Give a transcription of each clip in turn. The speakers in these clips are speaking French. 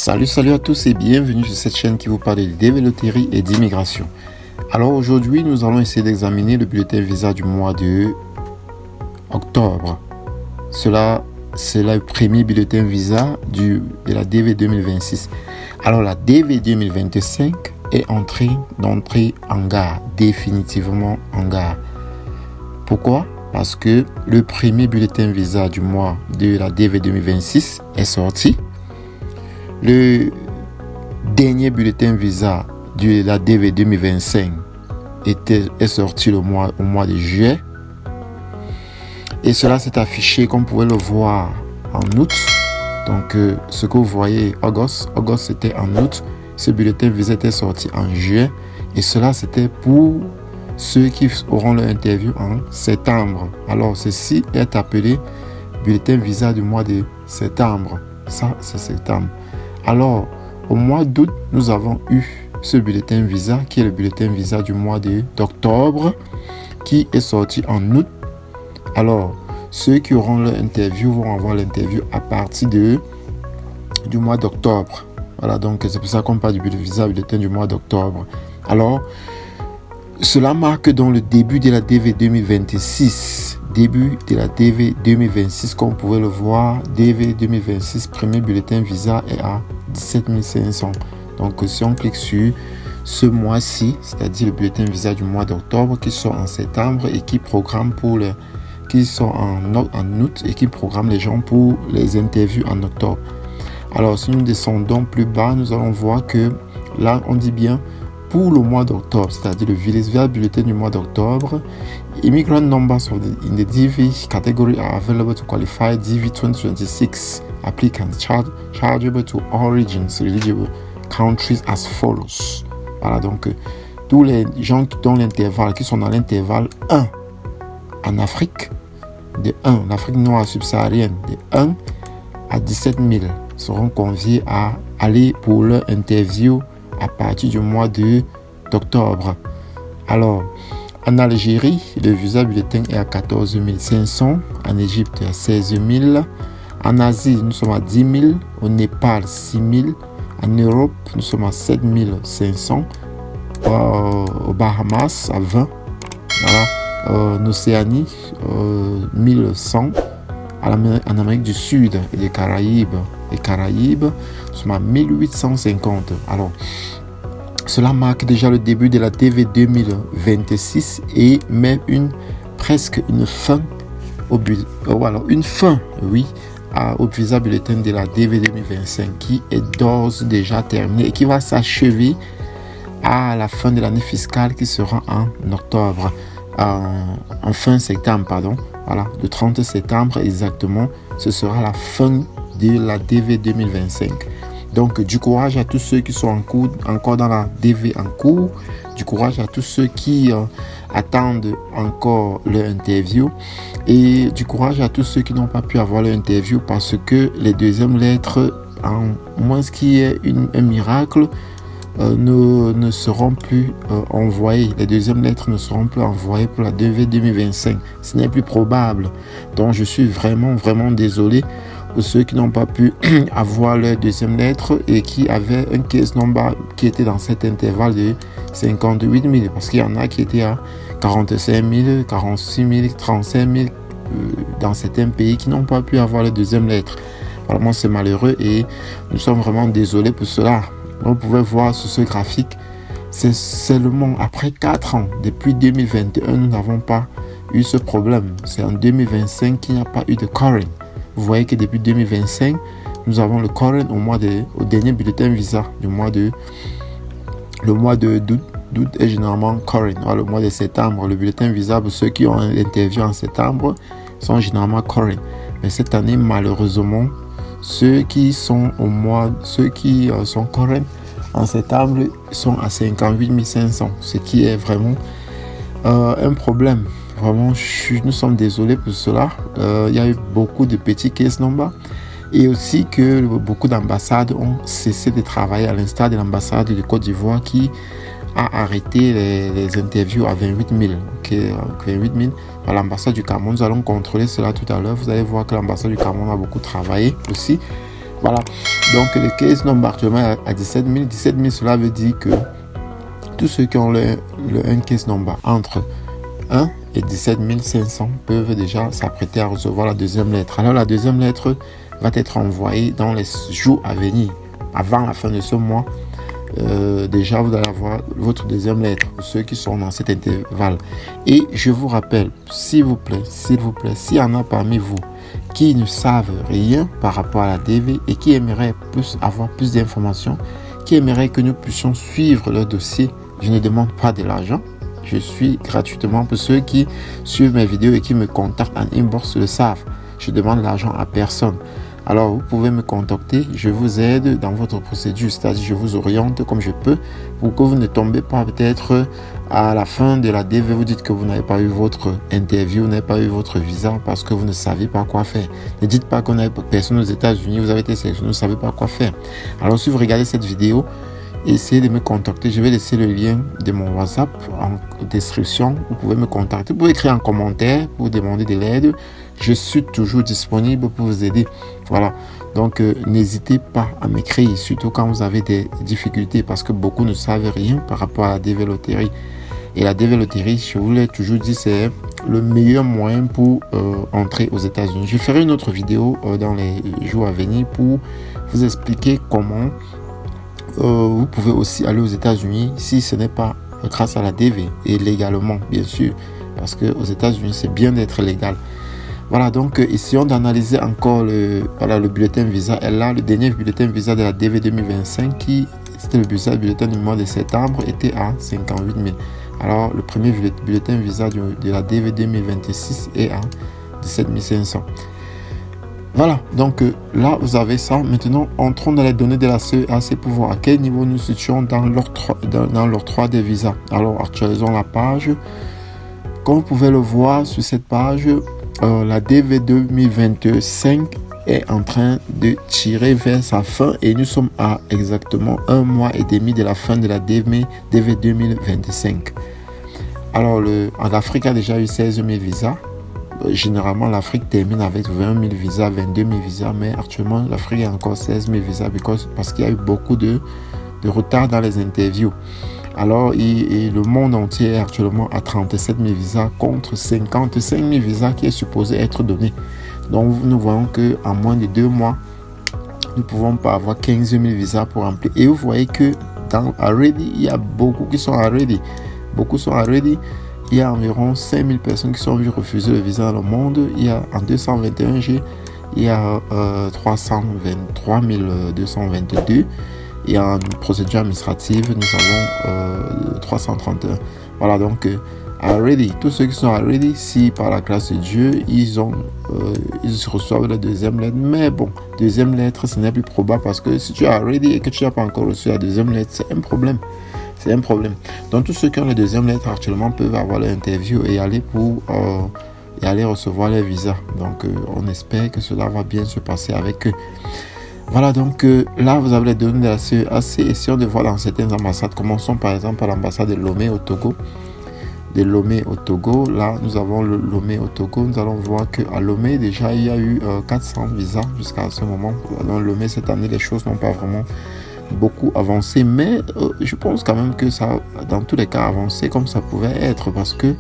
Salut à tous et bienvenue sur cette chaîne qui vous parle de DV-Loterie et d'immigration. Alors aujourd'hui, nous allons essayer d'examiner le bulletin visa du mois de octobre. Cela, c'est le premier bulletin visa de la DV 2026. Alors la DV 2025 est d'entrée en gare, définitivement en gare. Pourquoi? Parce que le premier bulletin visa du mois de la DV 2026 est sorti. Le dernier bulletin visa de la DV 2025 est sorti au mois de juillet. Et cela s'est affiché, comme vous pouvez le voir, en août. Donc, ce que vous voyez, August c'était en août. Ce bulletin visa était sorti en juillet. Et cela, c'était pour ceux qui auront leur interview en septembre. Alors, ceci est appelé bulletin visa du mois de septembre. Ça, c'est septembre. Alors, au mois d'août, nous avons eu ce bulletin visa, qui est le bulletin visa du mois d'octobre, qui est sorti en août. Alors, ceux qui auront leur interview vont avoir l'interview à partir du mois d'octobre. Voilà, donc c'est pour ça qu'on parle du bulletin du mois d'octobre. Alors, cela marque donc le début de la DV 2026. Début de la DV 2026, comme vous pouvez le voir, DV 2026, premier bulletin visa est à 17 500. Donc, si on clique sur ce mois-ci, c'est-à-dire le bulletin visa du mois d'octobre qui sort en septembre et qui programme qui sont en août et qui programme les gens pour les interviews en octobre. Alors, si nous descendons plus bas, nous allons voir que là, on dit bien pour le mois d'octobre, c'est-à-dire le visa bulletin du mois d'octobre, immigrant numbers in the DV category are available to qualify DV 2026 applicants chargeable to origins eligible countries as follows. Voilà, donc tous les gens dans l'intervalle, qui sont dans l'intervalle 1 en Afrique, en Afrique noire subsaharienne, de 1 à 17 000 seront conviés à aller pour leur interview à partir du mois d'octobre. Alors, en Algérie, le visa bulletin est à 14 500. En Égypte, à 16 000. En Asie, nous sommes à 10 000. Au Népal, 6 000. En Europe, nous sommes à 7 500. Aux Bahamas, à 20. Voilà. En Océanie, 1100. En Amérique du Sud et les Caraïbes, nous sommes à 1850. Alors, cela marque déjà le début de la DV 2026 et met presque une fin au visa bulletin de la DV 2025 qui est d'ores déjà terminé et qui va s'achever à la fin de l'année fiscale qui sera en octobre. En fin septembre, pardon. Voilà, le 30 septembre exactement, ce sera la fin de la DV 2025. Donc, du courage à tous ceux qui sont encore dans la DV en cours. Du courage à tous ceux qui attendent encore leur interview. Et du courage à tous ceux qui n'ont pas pu avoir leur interview parce que les deuxièmes lettres, en moins qu'il y ait un miracle, ne seront plus envoyées. Les deuxièmes lettres ne seront plus envoyées pour la DV 2025. Ce n'est plus probable. Donc, je suis vraiment désolé pour ceux qui n'ont pas pu avoir leur deuxième lettre et qui avaient un case number qui était dans cet intervalle de 58 000. Parce qu'il y en a qui étaient à 45 000, 46 000, 35 000 dans certains pays qui n'ont pas pu avoir leur deuxième lettre. Vraiment, c'est malheureux et nous sommes vraiment désolés pour cela. Vous pouvez voir sur ce graphique, c'est seulement après 4 ans, depuis 2021, nous n'avons pas eu ce problème. C'est en 2025 qu'il n'y a pas eu de current. Vous voyez que depuis 2025, nous avons le current au dernier bulletin visa du mois d'août est généralement current. Le mois de septembre, le bulletin visa pour ceux qui ont l'interview en septembre sont généralement current. Mais cette année, malheureusement, ceux qui sont current en septembre sont à 58 500, ce qui est vraiment un problème. Vraiment, nous sommes désolés pour cela. Il y a eu beaucoup de petits case numbers et aussi que beaucoup d'ambassades ont cessé de travailler, à l'instar de l'ambassade de Côte d'Ivoire qui a arrêté les interviews à 28 000. 28 000. À l'ambassade du Cameroun, nous allons contrôler cela tout à l'heure. Vous allez voir que l'ambassade du Cameroun a beaucoup travaillé aussi. Voilà. Donc le case number actuellement à 17 000. 17 000, cela veut dire que tous ceux qui ont un case number entre 1 et 17 500 peuvent déjà s'apprêter à recevoir la deuxième lettre. Alors la deuxième lettre va être envoyée dans les jours à venir, avant la fin de ce mois. Déjà vous allez avoir votre deuxième lettre pour ceux qui sont dans cet intervalle. Et je vous rappelle, s'il vous plaît, s'il y en a parmi vous qui ne savent rien par rapport à la DV et qui aimeraient avoir plus d'informations, qui aimeraient que nous puissions suivre leur dossier, je ne demande pas de l'argent. Je suis gratuitement, pour ceux qui suivent mes vidéos et qui me contactent en inbox le savent. Je demande l'argent à personne. Alors, vous pouvez me contacter, je vous aide dans votre procédure, c'est-à-dire je vous oriente comme je peux pour que vous ne tombez pas peut-être à la fin de la DV, vous dites que vous n'avez pas eu votre interview, vous n'avez pas eu votre visa parce que vous ne savez pas quoi faire. Ne dites pas qu'on n'a personne aux États-Unis, vous avez été sélectionné, vous ne savez pas quoi faire. Alors, si vous regardez cette vidéo, essayez de me contacter. Je vais laisser le lien de mon WhatsApp en description. Vous pouvez me contacter. Vous pouvez écrire en commentaire pour demander de l'aide. Je suis toujours disponible pour vous aider. Voilà. Donc, n'hésitez pas à m'écrire, surtout quand vous avez des difficultés, parce que beaucoup ne savent rien par rapport à la DV Lottery. Et la DV Lottery, je vous l'ai toujours dit, c'est le meilleur moyen pour entrer aux États-Unis. Je ferai une autre vidéo dans les jours à venir pour vous expliquer comment vous pouvez aussi aller aux États-Unis si ce n'est pas grâce à la DV et légalement, bien sûr, parce que aux États-Unis c'est bien d'être légal. Voilà, donc essayons d'analyser encore le bulletin visa. Et là, le dernier bulletin visa de la DV 2025, qui c'était le bulletin du mois de septembre, était à 58 000. Alors le premier bulletin visa de la DV 2026 est à 17 500. Voilà, donc là vous avez ça. Maintenant, entrons dans les données de la CEAC pour voir à quel niveau nous situons dans l'octroi des visas. Alors, actualisons la page. Comme vous pouvez le voir sur cette page, la DV 2025 est en train de tirer vers sa fin et nous sommes à exactement 1 mois et demi de la fin de la DV 2025. Alors, en Afrique a déjà eu 16 000 visas. Généralement, l'Afrique termine avec 20 000 visas, 22 000 visas, mais actuellement, l'Afrique a encore 16 000 visas parce qu'il y a eu beaucoup de retard dans les interviews. Alors, le monde entier est actuellement à 37 000 visas contre 55 000 visas qui est supposé être donné. Donc, nous voyons qu'en moins de 2 mois, nous ne pouvons pas avoir 15 000 visas pour remplir. Et vous voyez que dans Already, il y a beaucoup qui sont Already. Beaucoup sont Already. Il y a environ 5000 personnes qui sont vues refuser le visa dans le monde. Il y a en 221G, il y a 323 222. Et en procédure administrative, nous avons 331. Voilà, donc already, tous ceux qui sont already, si par la grâce de Dieu, ils reçoivent la deuxième lettre. Mais bon, deuxième lettre, ce n'est plus probable parce que si tu es already et que tu n'as pas encore reçu la deuxième lettre, c'est un problème. C'est un problème. Donc, tous ceux qui ont les deuxième lettres actuellement peuvent avoir l'interview et aller recevoir les visas. Donc, on espère que cela va bien se passer avec eux. Voilà, donc là, vous avez les données de la CEAC. Essayons de voir dans certaines ambassades. Commençons par exemple à l'ambassade de Lomé au Togo. Là, nous avons le Lomé au Togo. Nous allons voir qu'à Lomé, déjà, il y a eu 400 visas jusqu'à ce moment. Dans Lomé, cette année, les choses n'ont pas vraiment beaucoup avancé, mais je pense quand même que ça, dans tous les cas, avancé comme ça pouvait être, parce que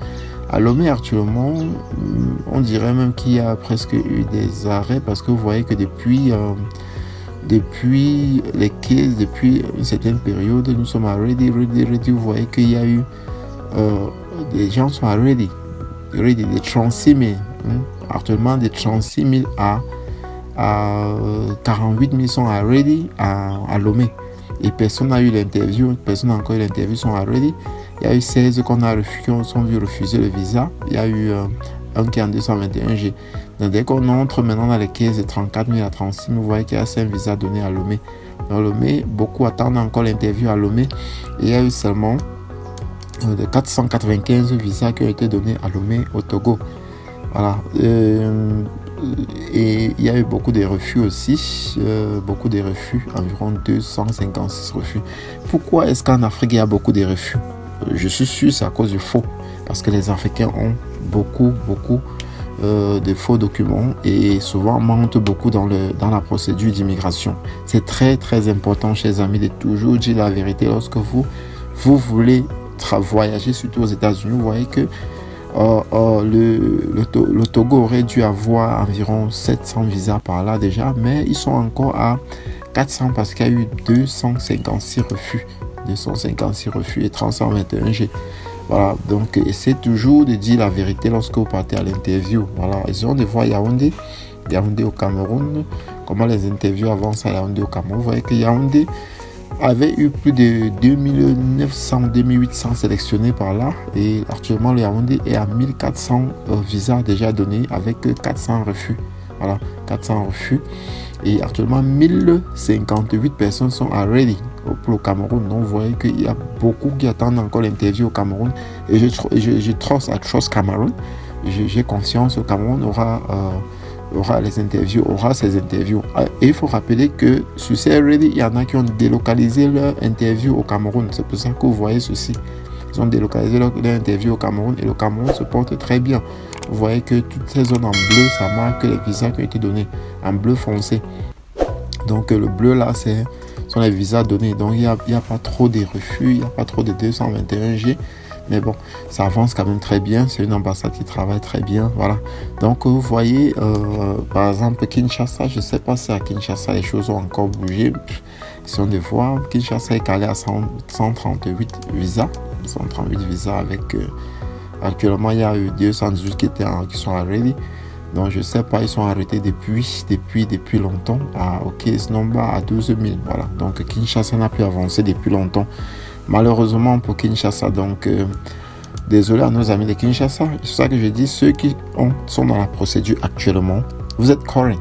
à Lomé actuellement, on dirait même qu'il y a presque eu des arrêts, parce que vous voyez que depuis les cases, depuis une certaine période, nous sommes à ready. Vous voyez qu'il y a eu des gens sont à ready, des 36 000, actuellement des 36 000 à 48 000 sont à ready à Lomé. Et personne n'a eu l'interview, personne n'a encore eu l'interview, sont à ready. Il y a eu 16 qui sont vus refuser le visa. Il y a eu un qui est en 221G. Donc, dès qu'on entre maintenant dans les cases de 34 000 à 36 000, vous voyez qu'il y a 5 visas donnés à Lomé. Dans Lomé, beaucoup attendent encore l'interview à Lomé. Et il y a eu seulement de 495 visas qui ont été donnés à Lomé au Togo. Voilà. Et il y a eu beaucoup de refus aussi, environ 256 refus. Pourquoi est-ce qu'en Afrique il y a beaucoup de refus? Je suis sûr c'est à cause du faux, parce que les Africains ont beaucoup de faux documents et souvent mentent beaucoup dans la procédure d'immigration. C'est très très important, chers amis, de toujours dire la vérité lorsque vous voulez voyager, surtout aux États-Unis. Vous voyez que le Togo aurait dû avoir environ 700 visas par là déjà, mais ils sont encore à 400 parce qu'il y a eu 256 refus. 256 refus et 321 G. Voilà, donc essayez toujours de dire la vérité lorsque vous partez à l'interview. Voilà, essayons de voir Yaoundé au Cameroun, comment les interviews avancent à Yaoundé au Cameroun. Vous voyez que Yaoundé avait eu plus de 2800 sélectionnés par là et actuellement le Yaoundé est à 1400 visas déjà donnés avec 400 refus. Voilà, 400 refus et actuellement 1058 personnes sont à ready pour le Cameroun. Donc vous voyez qu'il y a beaucoup qui attendent encore l'interview au Cameroun et je trust Cameroun. J'ai confiance au Cameroun aura ces interviews. Et il faut rappeler que sur ces ready, il y en a qui ont délocalisé leur interview au Cameroun. C'est pour ça que vous voyez ceci. Ils ont délocalisé leur interview au Cameroun et le Cameroun se porte très bien. Vous voyez que toutes ces zones en bleu, ça marque les visas qui ont été donnés en bleu foncé. Donc le bleu là, sont les visas donnés. Donc il n'y a pas trop de refus, il n'y a pas trop de 221 G. Mais bon, ça avance quand même très bien. C'est une ambassade qui travaille très bien. Voilà. Donc vous voyez, par exemple, Kinshasa, je ne sais pas si à Kinshasa les choses ont encore bougé. Si on les voit, Kinshasa est calé à 138 visas. 138 visas avec... actuellement, il y a eu 218 qui sont ready. Donc je ne sais pas, ils sont arrêtés depuis longtemps au case number à 12 000. Voilà. Donc Kinshasa n'a plus avancé depuis longtemps. Malheureusement pour Kinshasa. Donc désolé à nos amis de Kinshasa. C'est ça que je dis, ceux qui sont dans la procédure actuellement, vous êtes current.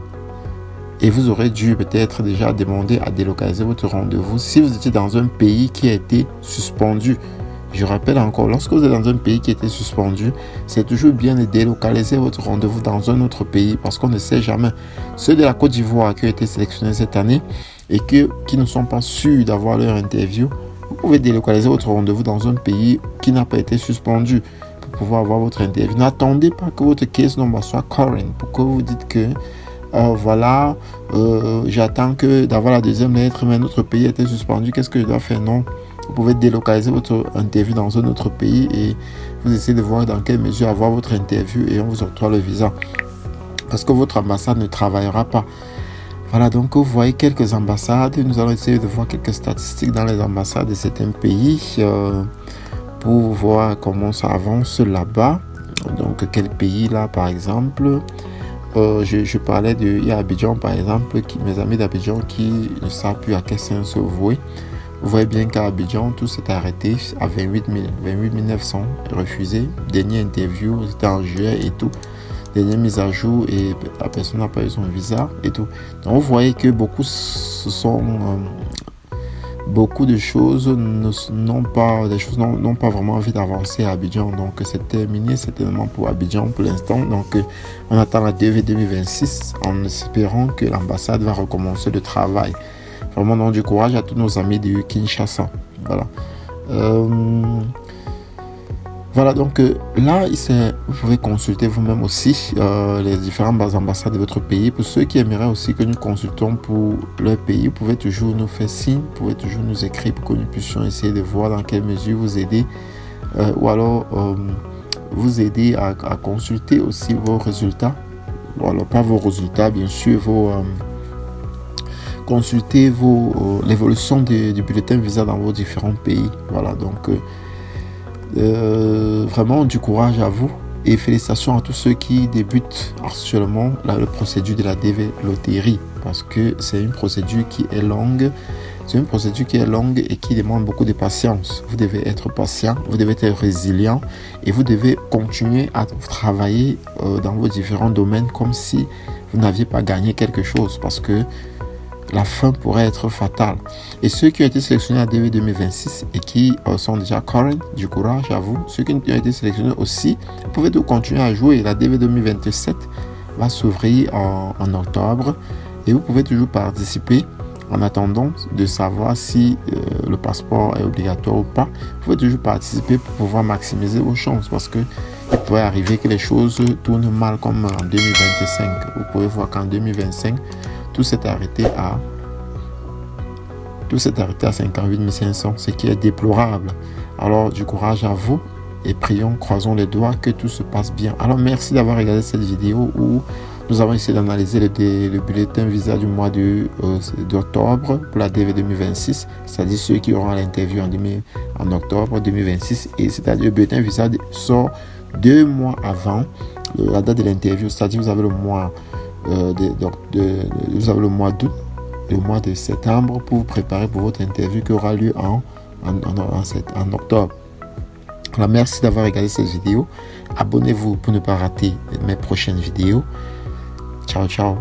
Et vous aurez dû peut-être déjà demander à délocaliser votre rendez-vous si vous étiez dans un pays qui a été suspendu. Je rappelle encore, lorsque vous êtes dans un pays qui a été suspendu, c'est toujours bien de délocaliser votre rendez-vous dans un autre pays parce qu'on ne sait jamais. Ceux de la Côte d'Ivoire qui ont été sélectionnés cette année et qui ne sont pas sûrs d'avoir leur interview, vous pouvez délocaliser votre rendez-vous dans un pays qui n'a pas été suspendu pour pouvoir avoir votre interview. N'attendez pas que votre case number soit current pour que vous dites que j'attends d'avoir la deuxième lettre, mais notre pays a été suspendu. Qu'est-ce que je dois faire? Non. Vous pouvez délocaliser votre interview dans un autre pays et vous essayez de voir dans quelle mesure avoir votre interview et on vous octroie le visa. Parce que votre ambassade ne travaillera pas. Voilà, donc vous voyez quelques ambassades. Nous allons essayer de voir quelques statistiques dans les ambassades de certains pays pour voir comment ça avance là-bas. Donc quel pays là par exemple. Je parlais il y a Abidjan par exemple, mes amis d'Abidjan qui ne savent plus à quel sens se vouer. Vous voyez bien qu'à Abidjan, tout s'est arrêté à 28 900 refusés. Dernière interview, c'était en juillet et tout. Dernière mise à jour et la personne n'a pas eu son visa et tout. Donc vous voyez que beaucoup de choses n'ont pas vraiment envie d'avancer à Abidjan. Donc c'est terminé certainement pour Abidjan pour l'instant. Donc on attend la DV 2026 en espérant que l'ambassade va recommencer le travail. Vraiment, donc, du courage à tous nos amis de Kinshasa. Voilà. Voilà, donc là, vous pouvez consulter vous-même aussi les différentes ambassades de votre pays. Pour ceux qui aimeraient aussi que nous consultons pour leur pays, vous pouvez toujours nous faire signe, vous pouvez toujours nous écrire pour que nous puissions essayer de voir dans quelle mesure vous aider ou alors vous aider à consulter aussi vos résultats. Bon, alors, pas vos résultats, bien sûr, consultez l'évolution du bulletin visa dans vos différents pays. Voilà, donc vraiment du courage à vous et félicitations à tous ceux qui débutent actuellement la procédure de la DV loterie parce que c'est une procédure qui est longue. C'est une procédure qui est longue et qui demande beaucoup de patience. Vous devez être patient, vous devez être résilient et vous devez continuer à travailler dans vos différents domaines comme si vous n'aviez pas gagné quelque chose parce que la fin pourrait être fatale. Et ceux qui ont été sélectionnés à DV 2026 et qui sont déjà current, du courage à vous. Ceux qui ont été sélectionnés aussi, vous pouvez tout continuer à jouer. La DV 2027 va s'ouvrir en octobre et vous pouvez toujours participer en attendant de savoir si le passeport est obligatoire ou pas. Vous pouvez toujours participer pour pouvoir maximiser vos chances parce que il pourrait arriver que les choses tournent mal comme en 2025. Vous pouvez voir qu'en 2025, tout s'est arrêté à 58 500, ce qui est déplorable. Alors, du courage à vous et prions, croisons les doigts que tout se passe bien. Alors, merci d'avoir regardé cette vidéo où nous avons essayé d'analyser le bulletin visa du mois d'octobre pour la DV 2026, c'est-à-dire ceux qui auront l'interview en octobre 2026. Et c'est-à-dire le bulletin visa sort 2 mois avant la date de l'interview, c'est-à-dire vous avez le mois d'août, le mois de septembre pour vous préparer pour votre interview qui aura lieu en octobre. Alors, merci d'avoir regardé cette vidéo. Abonnez-vous pour ne pas rater mes prochaines vidéos. Ciao, ciao.